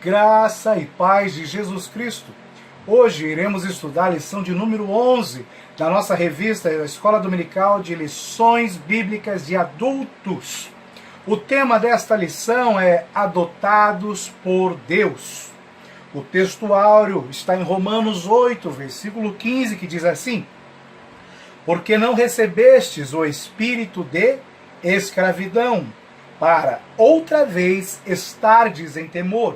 Graça e paz de Jesus Cristo. Hoje iremos estudar a lição de número 11 da nossa revista Escola Dominical de Lições Bíblicas de Adultos. O tema desta lição é Adotados por Deus. O texto áureo está em Romanos 8, versículo 15, que diz assim: Porque não recebestes o espírito de escravidão, para outra vez estardes em temor,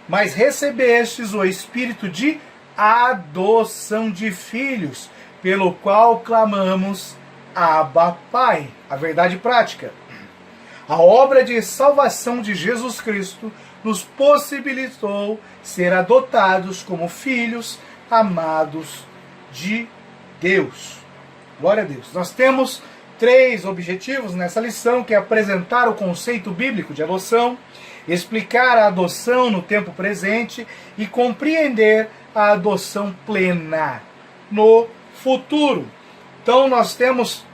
mas recebestes o espírito de adoção de filhos, pelo qual clamamos, Abba, Pai. A verdade prática. A obra de salvação de Jesus Cristo nos possibilitou ser adotados como filhos amados de Deus. Glória a Deus. Nós temos 3 objetivos nessa lição, que é apresentar o conceito bíblico de adoção, explicar a adoção no tempo presente e compreender a adoção plena no futuro. Então nós temos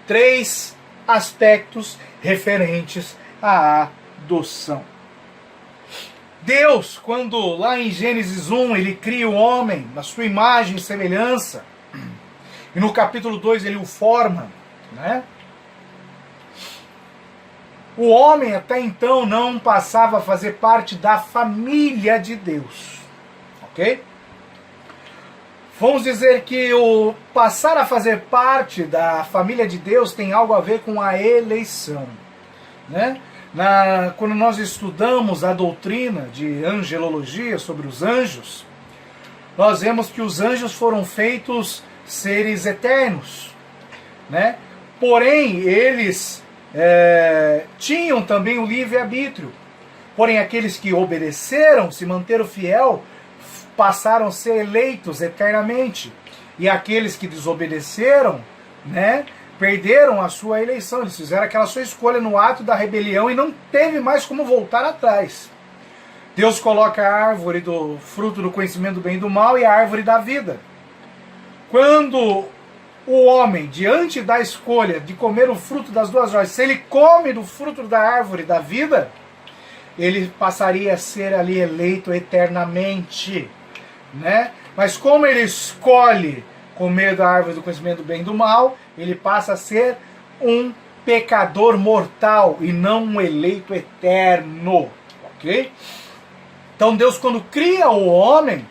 3 aspectos referentes à adoção. Deus, quando lá em Gênesis 1 ele cria o homem na sua imagem e semelhança, e no capítulo 2 ele o forma, né? O homem até então não passava a fazer parte da família de Deus, ok? Vamos dizer que o passar a fazer parte da família de Deus tem algo a ver com a eleição, né? Quando nós estudamos a doutrina de angelologia sobre os anjos, nós vemos que os anjos foram feitos seres eternos, né? Porém, eles tinham também o livre-arbítrio. Porém, aqueles que obedeceram, se manteram fiel, passaram a ser eleitos eternamente. E aqueles que desobedeceram, né, perderam a sua eleição. Eles fizeram aquela sua escolha no ato da rebelião e não teve mais como voltar atrás. Deus coloca a árvore do fruto do conhecimento do bem e do mal e a árvore da vida. Quando o homem, diante da escolha de comer o fruto das duas árvores, se ele come do fruto da árvore da vida, ele passaria a ser ali eleito eternamente, né? Mas como ele escolhe comer da árvore do conhecimento do bem e do mal, ele passa a ser um pecador mortal e não um eleito eterno, ok? Então Deus, quando cria o homem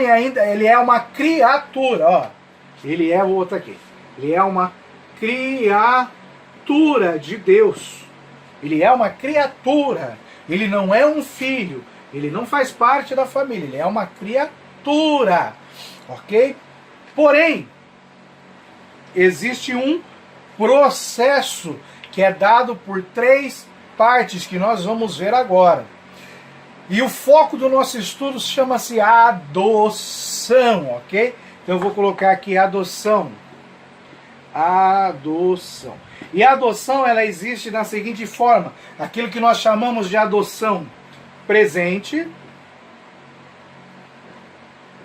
ainda, ele é uma criatura, ó. Ele é o outro aqui. Ele é uma criatura de Deus. Ele é uma criatura. Ele não é um filho. Ele não faz parte da família. Ele é uma criatura. Ok? Porém, existe um processo que é dado por 3 partes que nós vamos ver agora. E o foco do nosso estudo chama-se adoção, ok? Então eu vou colocar aqui adoção. Adoção. E a adoção, ela existe da seguinte forma: aquilo que nós chamamos de adoção presente,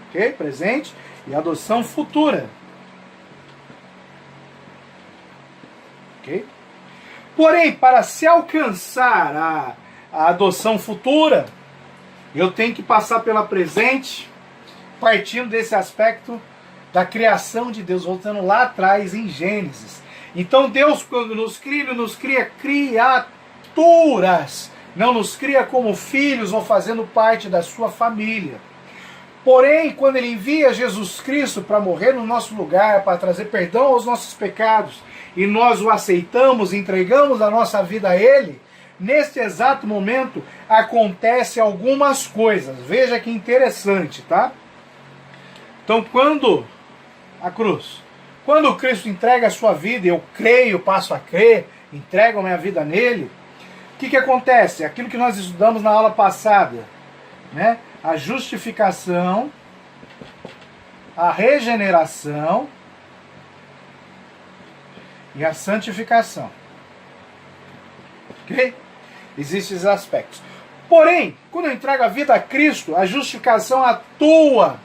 ok? Presente, e adoção futura, ok? Porém, para se alcançar a adoção futura, eu tenho que passar pela presente, partindo desse aspecto da criação de Deus, voltando lá atrás em Gênesis. Então Deus, quando nos cria, Ele nos cria criaturas, não nos cria como filhos ou fazendo parte da sua família. Porém, quando Ele envia Jesus Cristo para morrer no nosso lugar, para trazer perdão aos nossos pecados, e nós o aceitamos, entregamos a nossa vida a Ele, neste exato momento acontece algumas coisas. Veja que interessante, tá? Então, quando Cristo entrega a sua vida, eu creio, passo a crer, entrego a minha vida nele, o que acontece? Aquilo que nós estudamos na aula passada, né? A justificação, a regeneração e a santificação. Ok? Existem esses aspectos. Porém, quando eu entrego a vida a Cristo, a justificação atua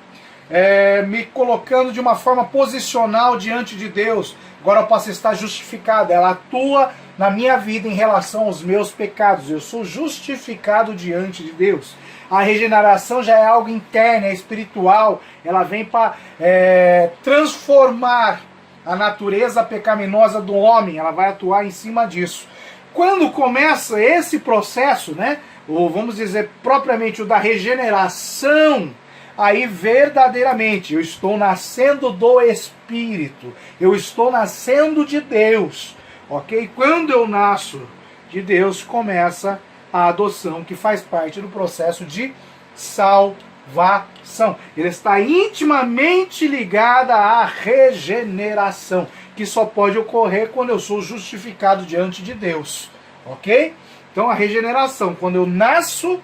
me colocando de uma forma posicional diante de Deus. Agora eu posso estar justificado. Ela atua na minha vida em relação aos meus pecados. Eu sou justificado diante de Deus. A regeneração já é algo interno, é espiritual. Ela vem para transformar a natureza pecaminosa do homem. Ela vai atuar em cima disso. Quando começa esse processo, né, ou vamos dizer propriamente o da regeneração, aí verdadeiramente eu estou nascendo do Espírito, eu estou nascendo de Deus, ok? Quando eu nasço de Deus, começa a adoção, que faz parte do processo de salvação. Ele está intimamente ligada à regeneração, que só pode ocorrer quando eu sou justificado diante de Deus, ok? Então a regeneração, quando eu nasço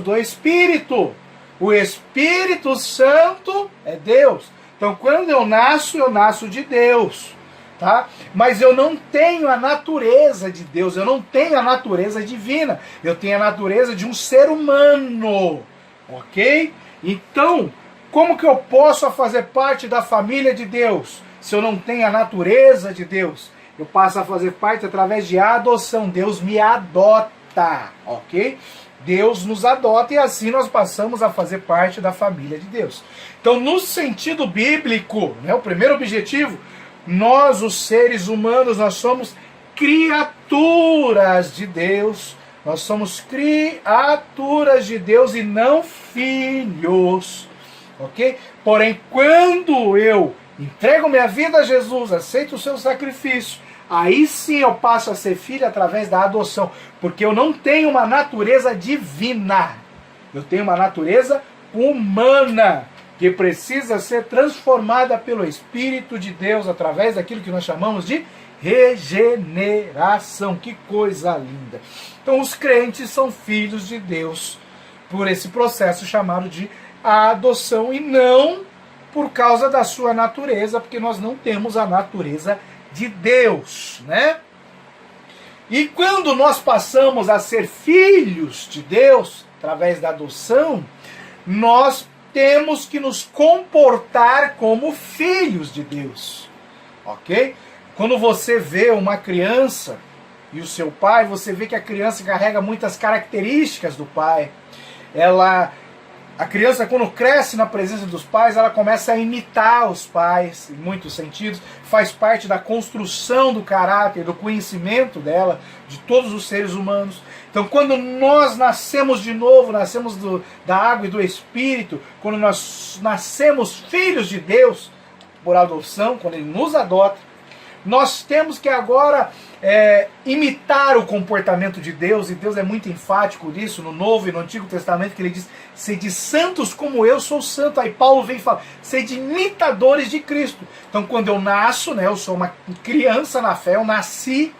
do Espírito. O Espírito Santo é Deus. Então quando eu nasço de Deus, tá? Mas eu não tenho a natureza de Deus, eu não tenho a natureza divina, eu tenho a natureza de um ser humano, ok? Então, como que eu posso fazer parte da família de Deus se eu não tenho a natureza de Deus? Eu passo a fazer parte através de adoção. Deus me adota, ok? Deus nos adota e assim nós passamos a fazer parte da família de Deus. Então, no sentido bíblico, né, o primeiro objetivo, nós, os seres humanos, nós somos criaturas de Deus. Nós somos criaturas de Deus e não filhos, ok? Porém, quando eu entrego minha vida a Jesus, aceito o seu sacrifício, aí sim eu passo a ser filho através da adoção, porque eu não tenho uma natureza divina, eu tenho uma natureza humana, que precisa ser transformada pelo Espírito de Deus, através daquilo que nós chamamos de regeneração. Que coisa linda! Então os crentes são filhos de Deus por esse processo chamado de adoção, e não por causa da sua natureza, porque nós não temos a natureza de Deus, né? E quando nós passamos a ser filhos de Deus, através da adoção, nós temos que nos comportar como filhos de Deus, ok? Quando você vê uma criança e o seu pai, você vê que a criança carrega muitas características do pai. A criança, quando cresce na presença dos pais, ela começa a imitar os pais, em muitos sentidos, faz parte da construção do caráter, do conhecimento dela, de todos os seres humanos. Então, quando nós nascemos de novo, nascemos da água e do Espírito, quando nós nascemos filhos de Deus, por adoção, quando Ele nos adota, nós temos que agora imitar o comportamento de Deus, e Deus é muito enfático nisso no Novo e no Antigo Testamento, que Ele diz: sede santos como eu sou santo. Aí Paulo vem e fala: sede imitadores de Cristo. Então quando eu nasço, né, eu sou uma criança na fé, eu nasci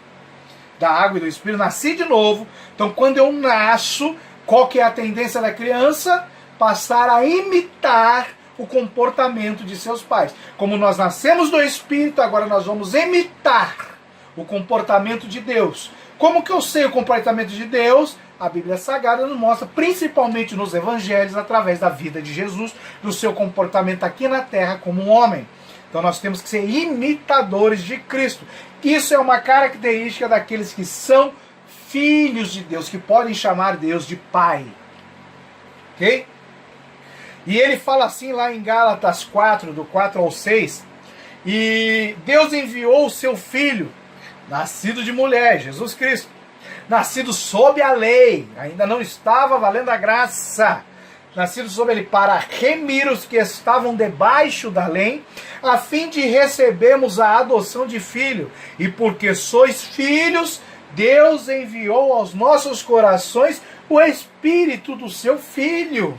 da água e do Espírito, nasci de novo. Então quando eu nasço, qual que é a tendência da criança? Passar a imitar o comportamento de seus pais. Como nós nascemos do Espírito, agora nós vamos imitar o comportamento de Deus. Como que eu sei o comportamento de Deus? A Bíblia Sagrada nos mostra, principalmente nos Evangelhos, através da vida de Jesus, do seu comportamento aqui na terra como um homem. Então nós temos que ser imitadores de Cristo. Isso é uma característica daqueles que são filhos de Deus, que podem chamar Deus de Pai. Ok? E ele fala assim lá em Gálatas 4, do 4 ao 6, e Deus enviou o seu Filho, nascido de mulher, Jesus Cristo, nascido sob a lei, ainda não estava valendo a graça, nascido sob ele, para remir os que estavam debaixo da lei, a fim de recebermos a adoção de filho. E porque sois filhos, Deus enviou aos nossos corações o Espírito do seu Filho,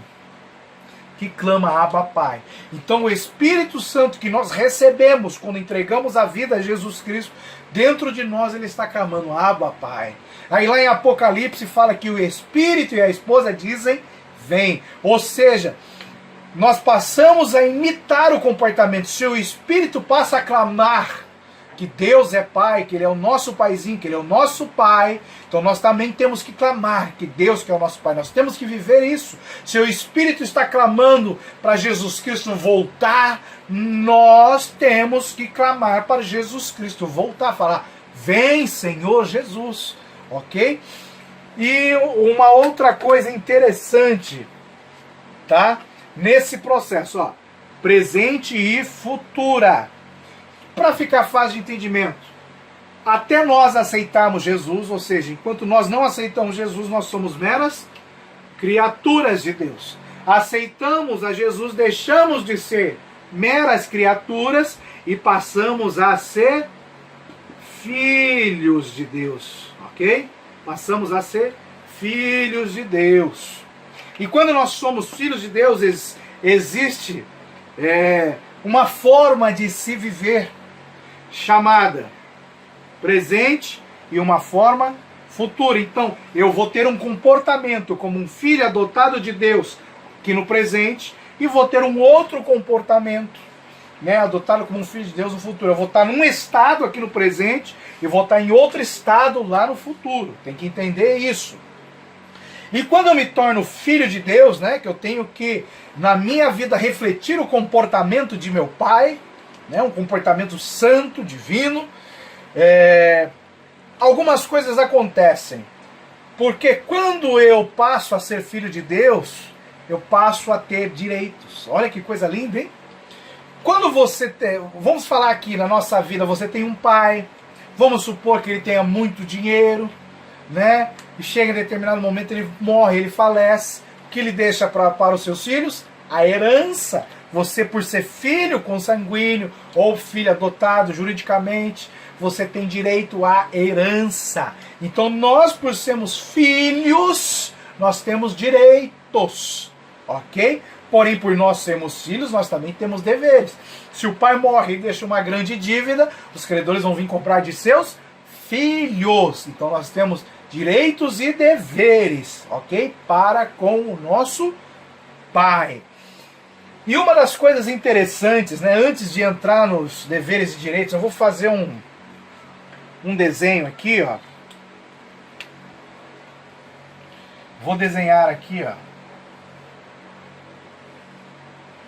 que clama: Abba, Pai. Então o Espírito Santo que nós recebemos quando entregamos a vida a Jesus Cristo, dentro de nós ele está clamando: Abba, Pai. Aí lá em Apocalipse fala que o Espírito e a esposa dizem: vem. Ou seja, nós passamos a imitar o comportamento. Se o Espírito passa a clamar que Deus é Pai, que Ele é o nosso Paizinho, que Ele é o nosso Pai, então nós também temos que clamar que Deus que é o nosso Pai. Nós temos que viver isso. Se o Espírito está clamando para Jesus Cristo voltar, nós temos que clamar para Jesus Cristo voltar, falar: Vem, Senhor Jesus, ok? E uma outra coisa interessante, tá? Nesse processo, ó, presente e futura. Para ficar fácil de entendimento, até nós aceitarmos Jesus, ou seja, enquanto nós não aceitamos Jesus, nós somos meras criaturas de Deus. Aceitamos a Jesus, deixamos de ser meras criaturas e passamos a ser filhos de Deus, ok? Passamos a ser filhos de Deus. E quando nós somos filhos de Deus, existe uma forma de se viver chamada presente e uma forma futura. Então, eu vou ter um comportamento como um filho adotado de Deus aqui no presente e vou ter um outro comportamento, né, adotado como um filho de Deus no futuro. Eu vou estar num estado aqui no presente e vou estar em outro estado lá no futuro. Tem que entender isso. E quando eu me torno filho de Deus, né, que eu tenho que, na minha vida, refletir o comportamento de meu pai, né, um comportamento santo, divino, algumas coisas acontecem. Porque quando eu passo a ser filho de Deus, eu passo a ter direitos. Olha que coisa linda, hein? Quando você tem, vamos falar aqui na nossa vida, você tem um pai, vamos supor que ele tenha muito dinheiro, né? E chega em determinado momento, ele morre, ele falece. O que ele deixa para os seus filhos? A herança. Você, por ser filho consanguíneo ou filho adotado juridicamente, você tem direito à herança. Então nós, por sermos filhos, nós temos direitos, ok? Porém, por nós sermos filhos, nós também temos deveres. Se o pai morre e deixa uma grande dívida, os credores vão vir cobrar de seus filhos. Então nós temos direitos e deveres, ok? Para com o nosso pai. E uma das coisas interessantes, né, antes de entrar nos deveres e direitos, eu vou fazer um desenho aqui, ó. Vou desenhar aqui, ó.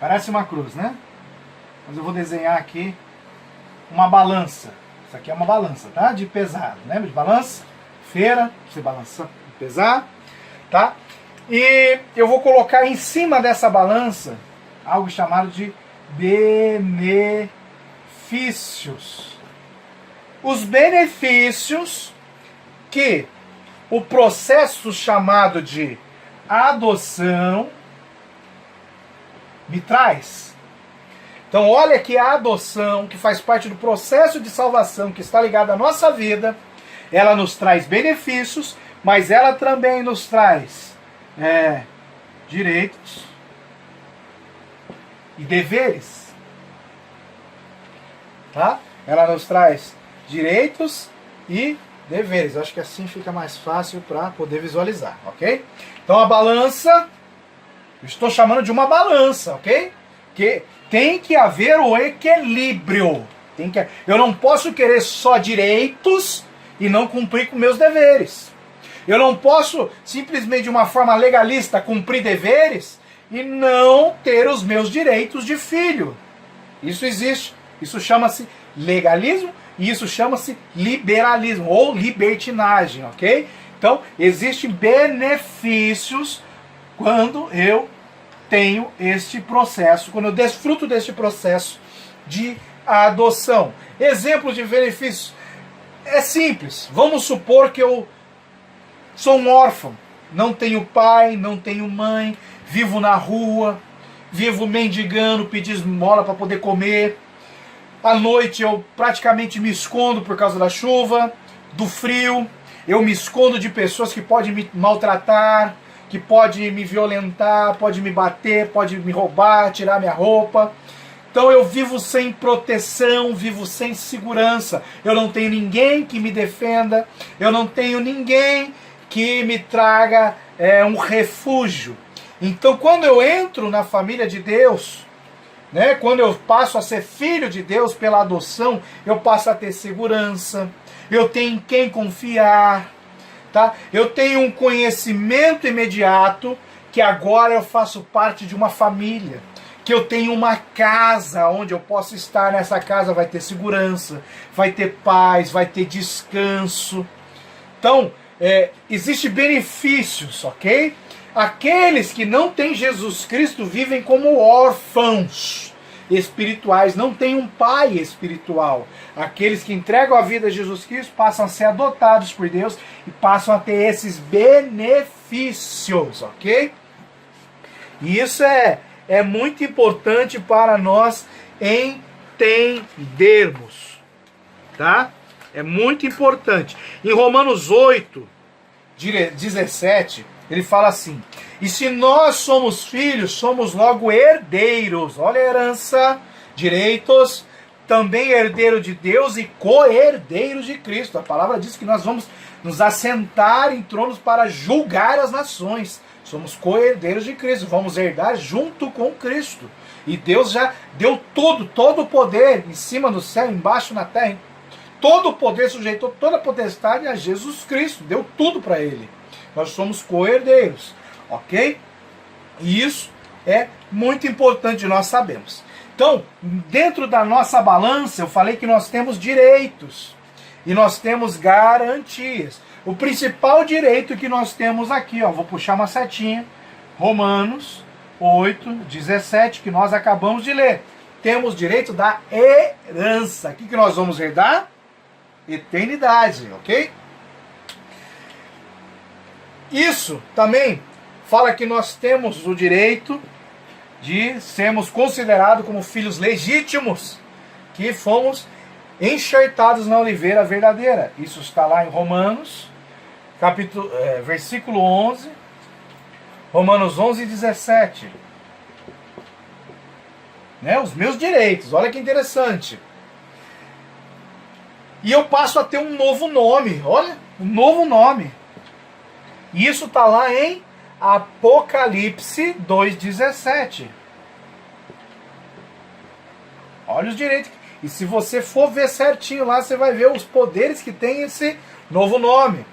Parece uma cruz, né? Mas eu vou desenhar aqui uma balança. Isso aqui é uma balança, tá? De pesar. Lembra de balança? Feira, você balança, pesar, tá? E eu vou colocar em cima dessa balança algo chamado de benefícios. Os benefícios que o processo chamado de adoção me traz. Então olha que a adoção, que faz parte do processo de salvação que está ligado à nossa vida, ela nos traz benefícios, mas ela também nos traz direitos e deveres. Tá? Ela nos traz direitos e deveres. Eu acho que assim fica mais fácil para poder visualizar, ok? Então a balança, eu estou chamando de uma balança, ok? Que tem que haver o equilíbrio. Eu não posso querer só direitos e não cumprir com meus deveres. Eu não posso simplesmente de uma forma legalista cumprir deveres e não ter os meus direitos de filho. Isso existe. Isso chama-se legalismo e isso chama-se liberalismo ou libertinagem, ok? Então, existem benefícios quando eu tenho este processo, quando eu desfruto deste processo de adoção. Exemplo de benefícios é simples. Vamos supor que eu sou um órfão, não tenho pai, não tenho mãe, vivo na rua, vivo mendigando, pedindo esmola para poder comer. À noite eu praticamente me escondo por causa da chuva, do frio. Eu me escondo de pessoas que podem me maltratar, que podem me violentar, podem me bater, podem me roubar, tirar minha roupa. Então eu vivo sem proteção, vivo sem segurança. Eu não tenho ninguém que me defenda, eu não tenho ninguém que me traga um refúgio. Então quando eu entro na família de Deus, né, quando eu passo a ser filho de Deus pela adoção, eu passo a ter segurança, eu tenho em quem confiar, tá? Eu tenho um conhecimento imediato que agora eu faço parte de uma família, que eu tenho uma casa onde eu posso estar. Nessa casa vai ter segurança, vai ter paz, vai ter descanso. Então, existem benefícios, ok? Aqueles que não têm Jesus Cristo vivem como órfãos espirituais, não têm um pai espiritual. Aqueles que entregam a vida a Jesus Cristo passam a ser adotados por Deus e passam a ter esses benefícios, ok? E isso é muito importante para nós entendermos, tá? É muito importante. Em Romanos 8, 17, ele fala assim: e se nós somos filhos, somos logo herdeiros. Olha a herança, direitos, também herdeiro de Deus e co-herdeiros de Cristo. A palavra diz que nós vamos nos assentar em tronos para julgar as nações. Somos co-herdeiros de Cristo, vamos herdar junto com Cristo. E Deus já deu todo o poder em cima do céu, embaixo na terra. Todo o poder sujeitou toda a potestade a Jesus Cristo, deu tudo para ele. Nós somos co-herdeiros, ok? E isso é muito importante, nós sabemos. Então, dentro da nossa balança, eu falei que nós temos direitos e nós temos garantias. O principal direito que nós temos aqui, ó, vou puxar uma setinha, Romanos 8, 17, que nós acabamos de ler. Temos direito da herança. O que nós vamos herdar? Eternidade, ok? Isso também fala que nós temos o direito de sermos considerados como filhos legítimos, que fomos enxertados na oliveira verdadeira. Isso está lá em Romanos, versículo 11, Romanos 11, 17. Né? Os meus direitos, olha que interessante. E eu passo a ter um novo nome, olha, um novo nome. E isso está lá em Apocalipse 2,17. Olha os direitos. E se você for ver certinho lá, você vai ver os poderes que tem esse novo nome.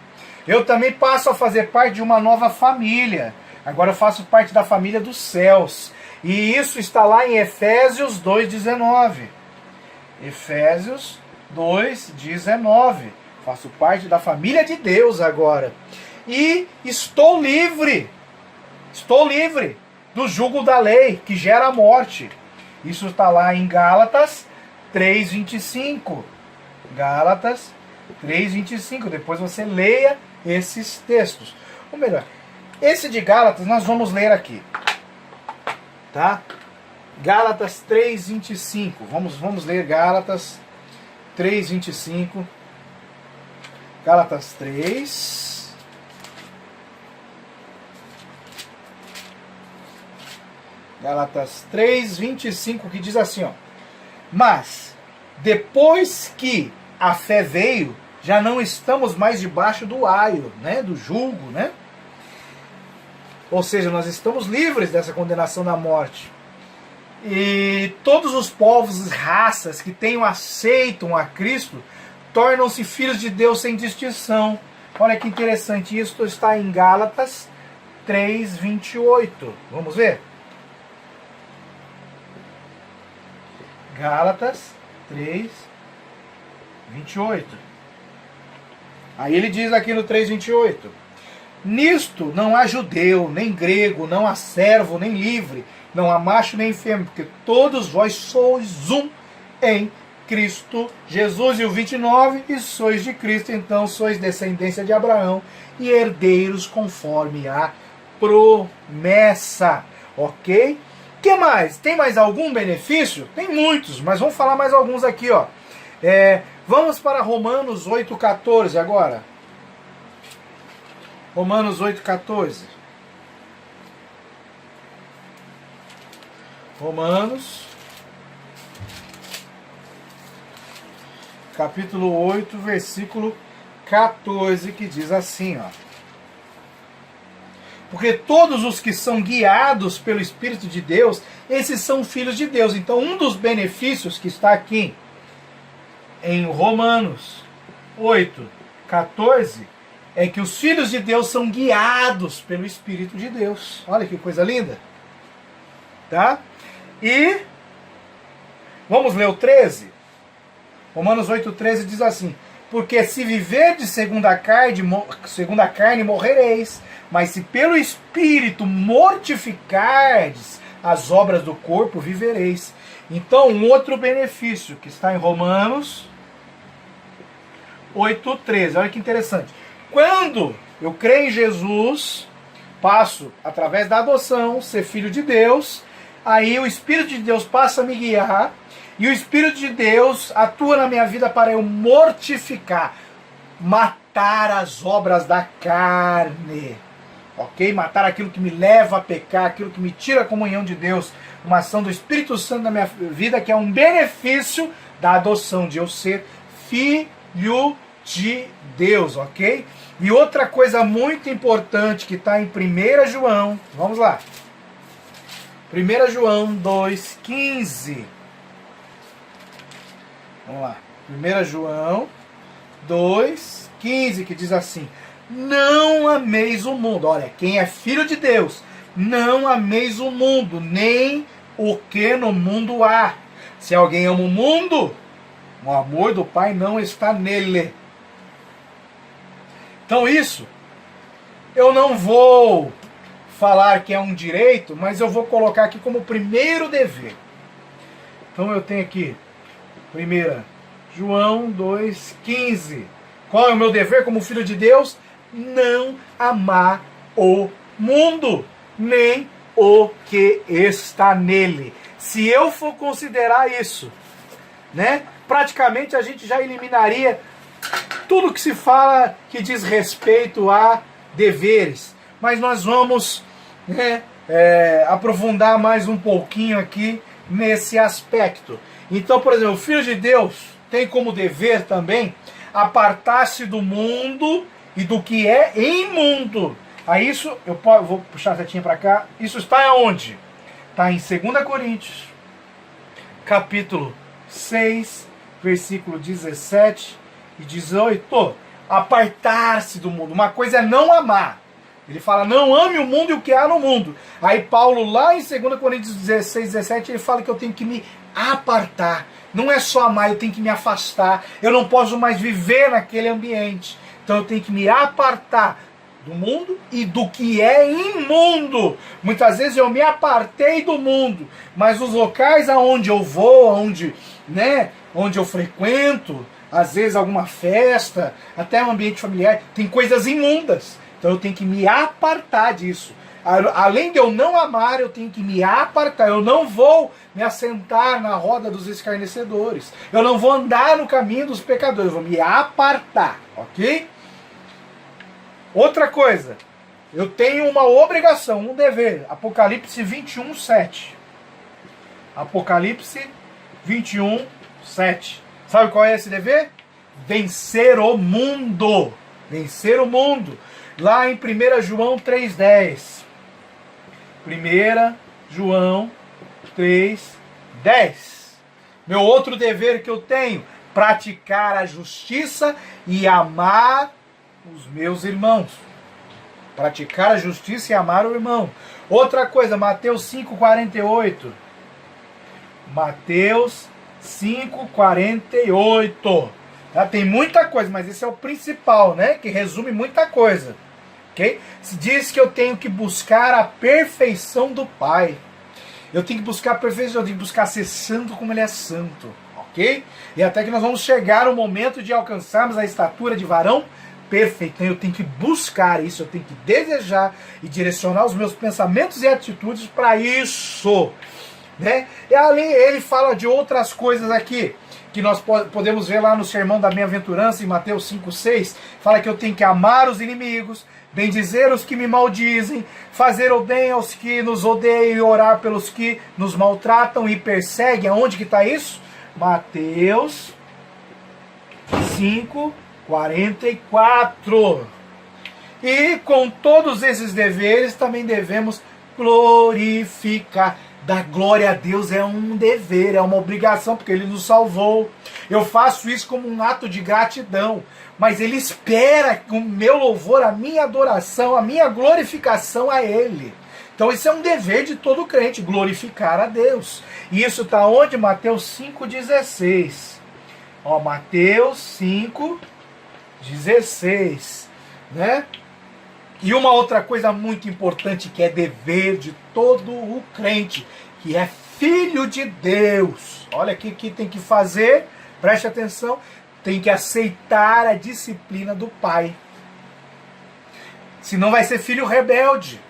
Eu também passo a fazer parte de uma nova família. Agora eu faço parte da família dos céus. E isso está lá em Efésios 2,19. Efésios 2,19. Faço parte da família de Deus agora. E estou livre do jugo da lei, que gera a morte. Isso está lá em Gálatas 3,25. Gálatas 3,25. Depois você leia esses textos. Ou melhor, esse de Gálatas nós vamos ler aqui. Tá? Gálatas 3,25. Vamos ler Gálatas 3,25. Gálatas 3. Gálatas 3,25, que diz assim, ó: mas, depois que a fé veio, já não estamos mais debaixo do aio, né, do jugo, né? Ou seja, nós estamos livres dessa condenação da morte. E todos os povos e raças que aceitam a Cristo tornam-se filhos de Deus sem distinção. Olha que interessante, isso está em Gálatas 3,28. Vamos ver? Gálatas 3:28. Aí ele diz aqui no 3:28: nisto não há judeu, nem grego, não há servo, nem livre, não há macho, nem fêmea, porque todos vós sois um em Cristo Jesus. E o 29, e sois de Cristo, então sois descendência de Abraão e herdeiros conforme a promessa. Ok? O que mais? Tem mais algum benefício? Tem muitos, mas vamos falar mais alguns aqui, ó. Vamos para Romanos 8,14 agora. Romanos 8,14. Romanos, capítulo 8, versículo 14, que diz assim, ó: porque todos os que são guiados pelo Espírito de Deus, esses são filhos de Deus. Então, um dos benefícios que está aqui em Romanos 8,14 é que os filhos de Deus são guiados pelo Espírito de Deus. Olha que coisa linda. Tá? E vamos ler o 13? Romanos 8,13 diz assim: porque se viverdes segundo a carne morrereis, mas se pelo Espírito mortificardes as obras do corpo, vivereis. Então, um outro benefício que está em Romanos 8,13. Olha que interessante. Quando eu creio em Jesus, passo, através da adoção, ser filho de Deus, aí o Espírito de Deus passa a me guiar, e o Espírito de Deus atua na minha vida para eu mortificar, matar as obras da carne. Ok? Matar aquilo que me leva a pecar, aquilo que me tira a comunhão de Deus, uma ação do Espírito Santo na minha vida, que é um benefício da adoção, de eu ser filho de Deus, ok? E outra coisa muito importante que está em 1 João, vamos lá. 1 João 2,15. Vamos lá. 1 João 2,15, que diz assim: não ameis o mundo. Olha, quem é filho de Deus, não ameis o mundo, nem o que no mundo há. Se alguém ama o mundo, o amor do Pai não está nele. Então isso, eu não vou falar que é um direito, mas eu vou colocar aqui como primeiro dever. Então eu tenho aqui, 1 João 2,15. Qual é o meu dever como filho de Deus? Não amar o mundo, nem o que está nele. Se eu for considerar isso, né, praticamente a gente já eliminaria tudo que se fala que diz respeito a deveres. Mas nós vamos, né, aprofundar mais um pouquinho aqui nesse aspecto. Então, por exemplo, o Filho de Deus tem como dever também apartar-se do mundo e do que é imundo. Aí isso, vou puxar a setinha para cá, isso está onde? Está em 2 Coríntios, capítulo 6, versículo 17 e 18. Apartar-se do mundo. Uma coisa é não amar. Ele fala, não ame o mundo e o que há no mundo. Aí Paulo, lá em 2 Coríntios 16, 17, ele fala que eu tenho que me apartar. Não é só amar, eu tenho que me afastar. Eu não posso mais viver naquele ambiente. Então eu tenho que me apartar do mundo e do que é imundo. Muitas vezes eu me apartei do mundo, mas os locais aonde eu vou, onde eu frequento, às vezes alguma festa, até um ambiente familiar, tem coisas imundas. Então eu tenho que me apartar disso. Além de eu não amar, eu tenho que me apartar. Eu não vou me assentar na roda dos escarnecedores. Eu não vou andar no caminho dos pecadores. Eu vou me apartar, ok? Outra coisa, eu tenho uma obrigação, um dever. Apocalipse 21, 7. Apocalipse 21, 7. Sabe qual é esse dever? Vencer o mundo. Vencer o mundo. Lá em 1 João 3,10. 1 João 3,10. Meu outro dever que eu tenho, praticar a justiça e amar os meus irmãos. Praticar a justiça e amar o irmão. Outra coisa, Mateus 5,48. Mateus 5,48. Tá? Tem muita coisa, mas esse é o principal, né? Que resume muita coisa. Okay? Se diz que eu tenho que buscar a perfeição do Pai. Eu tenho que buscar a perfeição, eu tenho que buscar ser santo como Ele é santo. Ok? E até que nós vamos chegar ao momento de alcançarmos a estatura de varão perfeito. Então eu tenho que buscar isso, eu tenho que desejar e direcionar os meus pensamentos e atitudes para isso. Né? E além, ele fala de outras coisas aqui, que nós podemos ver lá no Sermão da Bem-aventurança, em Mateus 5,6, fala que eu tenho que amar os inimigos, bendizer os que me maldizem, fazer o bem aos que nos odeiam e orar pelos que nos maltratam e perseguem. Aonde que está isso? Mateus 5,44. E com todos esses deveres também devemos glorificar. Dar glória a Deus é um dever, é uma obrigação, porque Ele nos salvou. Eu faço isso como um ato de gratidão, mas Ele espera o meu louvor, a minha adoração, a minha glorificação a Ele. Então isso é um dever de todo crente, glorificar a Deus. E isso está onde? Mateus 5,16. Ó, Mateus 5,16, né? E uma outra coisa muito importante que é dever de todo o crente, que é filho de Deus. Olha aqui que tem que fazer, preste atenção, tem que aceitar a disciplina do pai. Senão vai ser filho rebelde.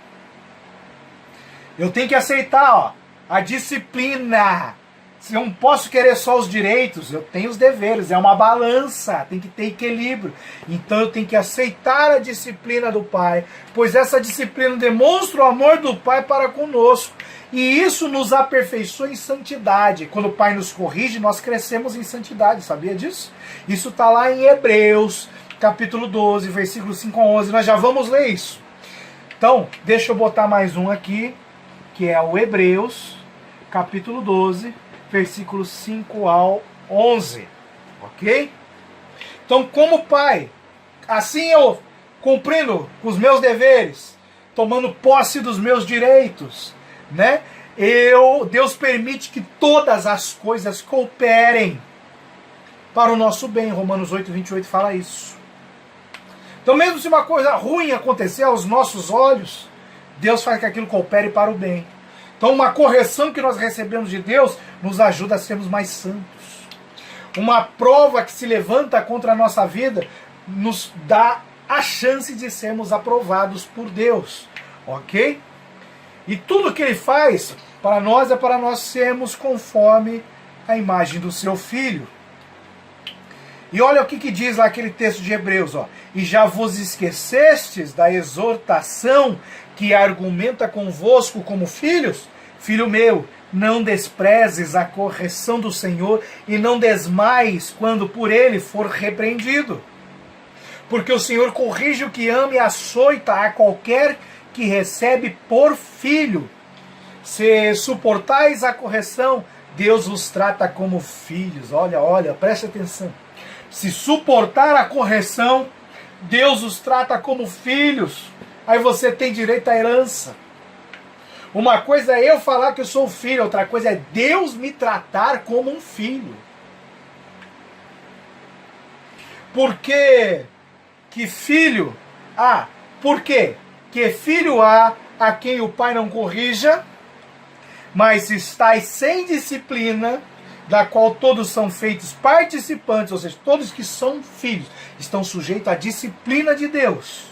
Eu tenho que aceitar, ó, a disciplina. Se eu não posso querer só os direitos, eu tenho os deveres. É uma balança, tem que ter equilíbrio. Então eu tenho que aceitar a disciplina do Pai, pois essa disciplina demonstra o amor do Pai para conosco. E isso nos aperfeiçoa em santidade. Quando o Pai nos corrige, nós crescemos em santidade. Sabia disso? Isso está lá em Hebreus, capítulo 12, versículos 5 a 11. Nós já vamos ler isso. Então, deixa eu botar mais um aqui, que é o Hebreus, capítulo 12, versículos 5 ao 11, ok? Então, como pai, assim eu, cumprindo os meus deveres, tomando posse dos meus direitos, né? Deus permite que todas as coisas cooperem para o nosso bem. Romanos 8, 28 fala isso. Então, mesmo se uma coisa ruim acontecer aos nossos olhos, Deus faz que aquilo coopere para o bem. Então uma correção que nós recebemos de Deus nos ajuda a sermos mais santos. Uma prova que se levanta contra a nossa vida nos dá a chance de sermos aprovados por Deus. Ok? E tudo que Ele faz para nós é para nós sermos conforme a imagem do Seu Filho. E olha o que diz lá aquele texto de Hebreus, ó. E já vos esquecestes da exortação que argumenta convosco como filhos? Filho meu, não desprezes a correção do Senhor e não desmaies quando por ele for repreendido. Porque o Senhor corrige o que ama e açoita a qualquer que recebe por filho. Se suportais a correção, Deus vos trata como filhos. Olha, preste atenção. Se suportar a correção, Deus os trata como filhos. Aí você tem direito à herança. Uma coisa é eu falar que eu sou filho, outra coisa é Deus me tratar como um filho. Por que filho há? Por quê? Que filho há a quem o pai não corrija, mas estáis sem disciplina, da qual todos são feitos participantes, ou seja, todos que são filhos, estão sujeitos à disciplina de Deus.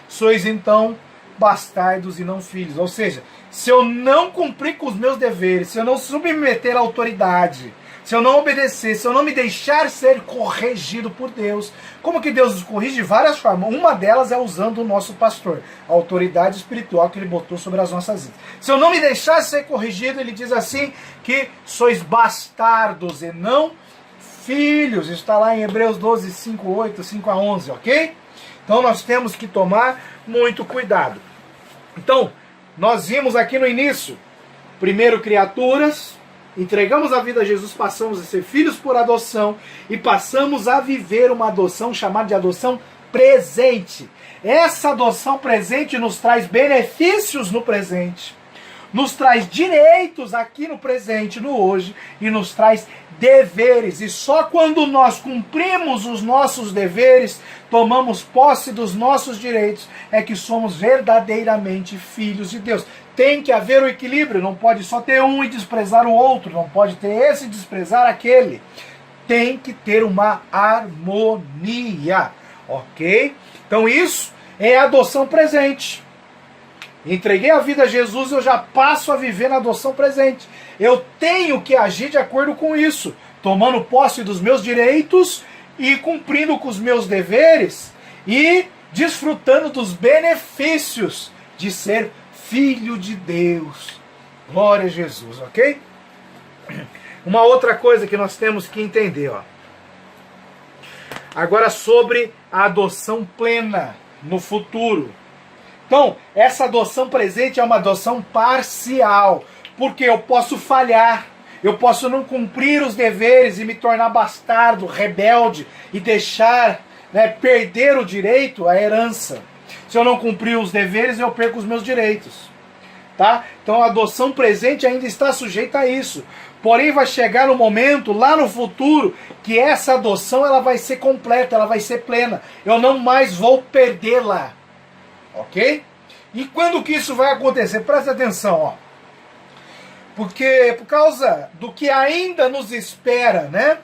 Sois então bastardos e não filhos. Ou seja, se eu não cumprir com os meus deveres, se eu não submeter à autoridade, se eu não obedecer, se eu não me deixar ser corrigido por Deus, como que Deus nos corrige? De várias formas. Uma delas é usando o nosso pastor, a autoridade espiritual que ele botou sobre as nossas vidas. Se eu não me deixar ser corrigido, ele diz assim, que sois bastardos e não filhos. Está lá em Hebreus 12, 5, 8, 5 a 11, ok? Então nós temos que tomar muito cuidado. Então, nós vimos aqui no início, primeiro criaturas, entregamos a vida a Jesus, passamos a ser filhos por adoção e passamos a viver uma adoção chamada de adoção presente. Essa adoção presente nos traz benefícios no presente, nos traz direitos aqui no presente, no hoje, e nos traz deveres. E só quando nós cumprimos os nossos deveres, tomamos posse dos nossos direitos, é que somos verdadeiramente filhos de Deus. Tem que haver o equilíbrio, não pode só ter um e desprezar o outro, não pode ter esse e desprezar aquele. Tem que ter uma harmonia, ok? Então isso é adoção presente. Entreguei a vida a Jesus, eu já passo a viver na adoção presente. Eu tenho que agir de acordo com isso, tomando posse dos meus direitos e cumprindo com os meus deveres e desfrutando dos benefícios de ser filho de Deus. Glória a Jesus, ok? Uma outra coisa que nós temos que entender, ó. Agora sobre a adoção plena no futuro. Então, essa adoção presente é uma adoção parcial, porque eu posso falhar, eu posso não cumprir os deveres e me tornar bastardo, rebelde e deixar, perder o direito à herança. Se eu não cumprir os deveres, eu perco os meus direitos. tá? Então a adoção presente ainda está sujeita a isso. Porém vai chegar um momento lá no futuro que essa adoção ela vai ser completa, ela vai ser plena. Eu não mais vou perdê-la. Ok? E quando que isso vai acontecer? Presta atenção, ó. Porque por causa do que ainda nos espera, né?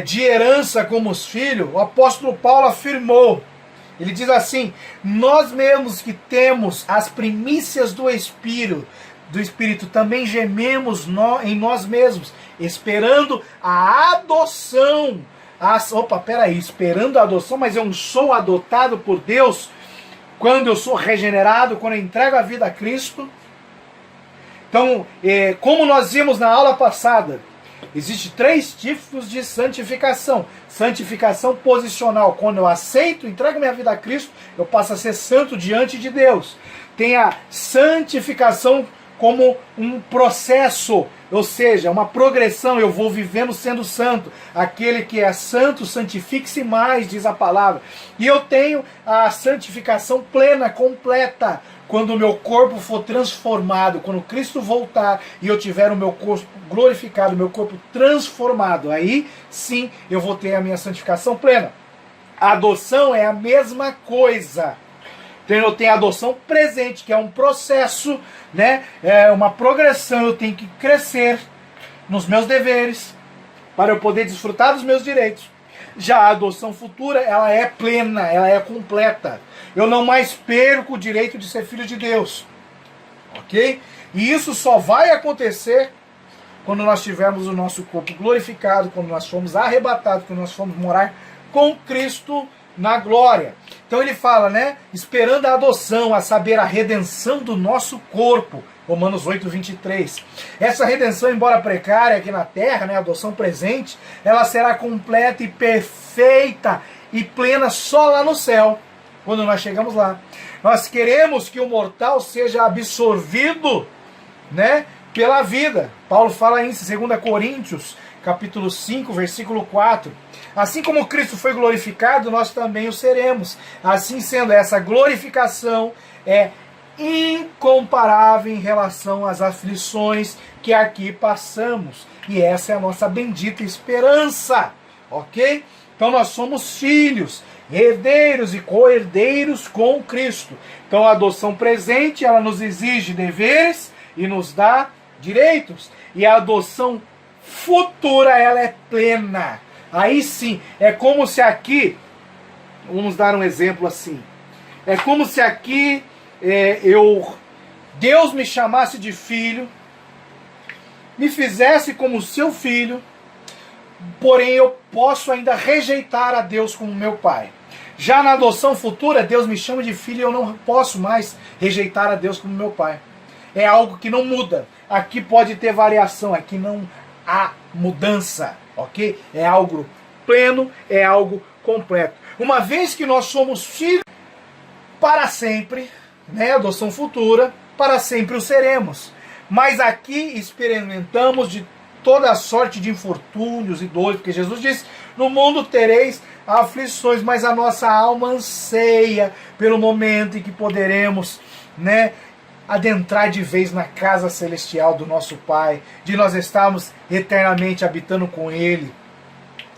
De herança como os filhos, o apóstolo Paulo afirmou. Ele diz assim: nós mesmos que temos as primícias do Espírito também gememos em nós mesmos, esperando a adoção. Esperando a adoção, mas eu sou adotado por Deus quando eu sou regenerado, quando eu entrego a vida a Cristo. Então, como nós vimos na aula passada, existem 3 tipos de santificação. Santificação posicional, quando eu aceito, entrego minha vida a Cristo, eu passo a ser santo diante de Deus. Tem a santificação como um processo, ou seja, uma progressão, eu vou vivendo sendo santo. Aquele que é santo, santifique-se mais, diz a palavra. E eu tenho a santificação plena, completa, quando o meu corpo for transformado, quando Cristo voltar e eu tiver o meu corpo glorificado, o meu corpo transformado, aí sim eu vou ter a minha santificação plena. A adoção é a mesma coisa. Então eu tenho a adoção presente, que é um processo, né? É uma progressão, eu tenho que crescer nos meus deveres para eu poder desfrutar dos meus direitos. Já a adoção futura, ela é plena, ela é completa. Eu não mais perco o direito de ser filho de Deus. Ok? E isso só vai acontecer quando nós tivermos o nosso corpo glorificado, quando nós formos arrebatados, quando nós formos morar com Cristo na glória. Então ele fala, né? Esperando a adoção, a saber, a redenção do nosso corpo. Romanos 8, 23. Essa redenção, embora precária aqui na terra, né, a adoção presente, ela será completa e perfeita e plena só lá no céu, quando nós chegamos lá. Nós queremos que o mortal seja absorvido, né, pela vida. Paulo fala isso em 2 Coríntios, capítulo 5, versículo 4. Assim como Cristo foi glorificado, nós também o seremos. Assim sendo, essa glorificação é incomparável em relação às aflições que aqui passamos. E essa é a nossa bendita esperança. Ok? Então nós somos filhos, herdeiros e co-herdeiros com Cristo. Então a adoção presente, ela nos exige deveres e nos dá direitos. E a adoção futura, ela é plena. Aí sim, é como se aqui, vamos dar um exemplo assim, é como se aqui Deus me chamasse de filho, me fizesse como seu filho, porém eu posso ainda rejeitar a Deus como meu pai. Já na adoção futura, Deus me chama de filho e eu não posso mais rejeitar a Deus como meu pai. É algo que não muda. Aqui pode ter variação, aqui não há mudança, ok? É algo pleno, é algo completo. Uma vez que nós somos filhos para sempre, né, adoção futura, para sempre o seremos. Mas aqui experimentamos de toda a sorte de infortúnios e dores, porque Jesus disse, no mundo tereis aflições, mas a nossa alma anseia pelo momento em que poderemos, né, adentrar de vez na casa celestial do nosso Pai, de nós estarmos eternamente habitando com Ele,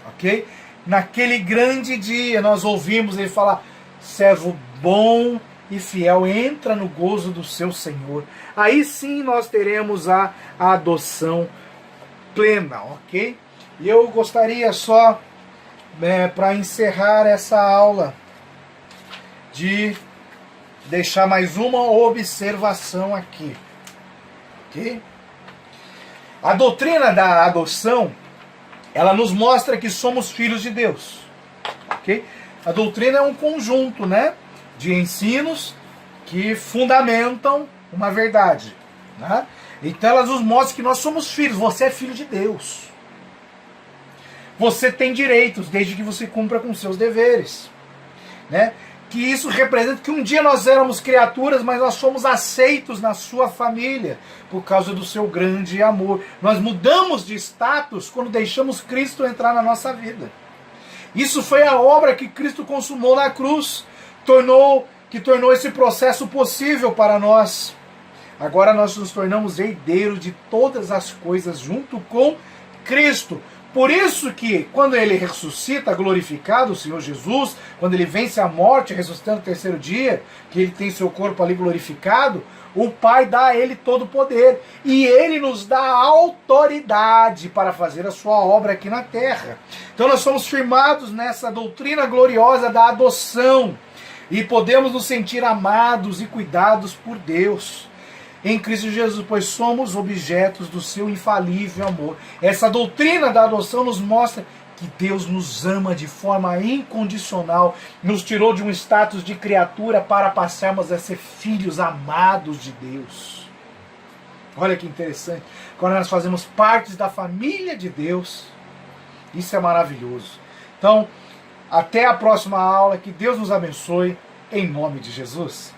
ok? Naquele grande dia nós ouvimos Ele falar, servo bom e fiel, entra no gozo do seu Senhor. Aí sim nós teremos a adoção plena, ok? E eu gostaria só, para encerrar essa aula, de deixar mais uma observação aqui, ok? A doutrina da adoção, ela nos mostra que somos filhos de Deus, ok? A doutrina é um conjunto, né, de ensinos que fundamentam uma verdade, né? Então ela nos mostra que nós somos filhos. Você é filho de Deus. Você tem direitos desde que você cumpra com seus deveres, né? Que isso representa que um dia nós éramos criaturas, mas nós fomos aceitos na sua família por causa do seu grande amor. Nós mudamos de status quando deixamos Cristo entrar na nossa vida. Isso foi a obra que Cristo consumou na cruz, que tornou esse processo possível para nós. Agora nós nos tornamos herdeiros de todas as coisas junto com Cristo. Por isso que quando ele ressuscita glorificado, o Senhor Jesus, quando ele vence a morte, ressuscitando no terceiro dia, que ele tem seu corpo ali glorificado, o Pai dá a ele todo o poder. E ele nos dá autoridade para fazer a sua obra aqui na terra. Então nós somos firmados nessa doutrina gloriosa da adoção. E podemos nos sentir amados e cuidados por Deus. Em Cristo Jesus, pois somos objetos do seu infalível amor. Essa doutrina da adoção nos mostra que Deus nos ama de forma incondicional, nos tirou de um status de criatura para passarmos a ser filhos amados de Deus. Olha que interessante. Agora nós fazemos parte da família de Deus. Isso é maravilhoso. Então, até a próxima aula. Que Deus nos abençoe. Em nome de Jesus.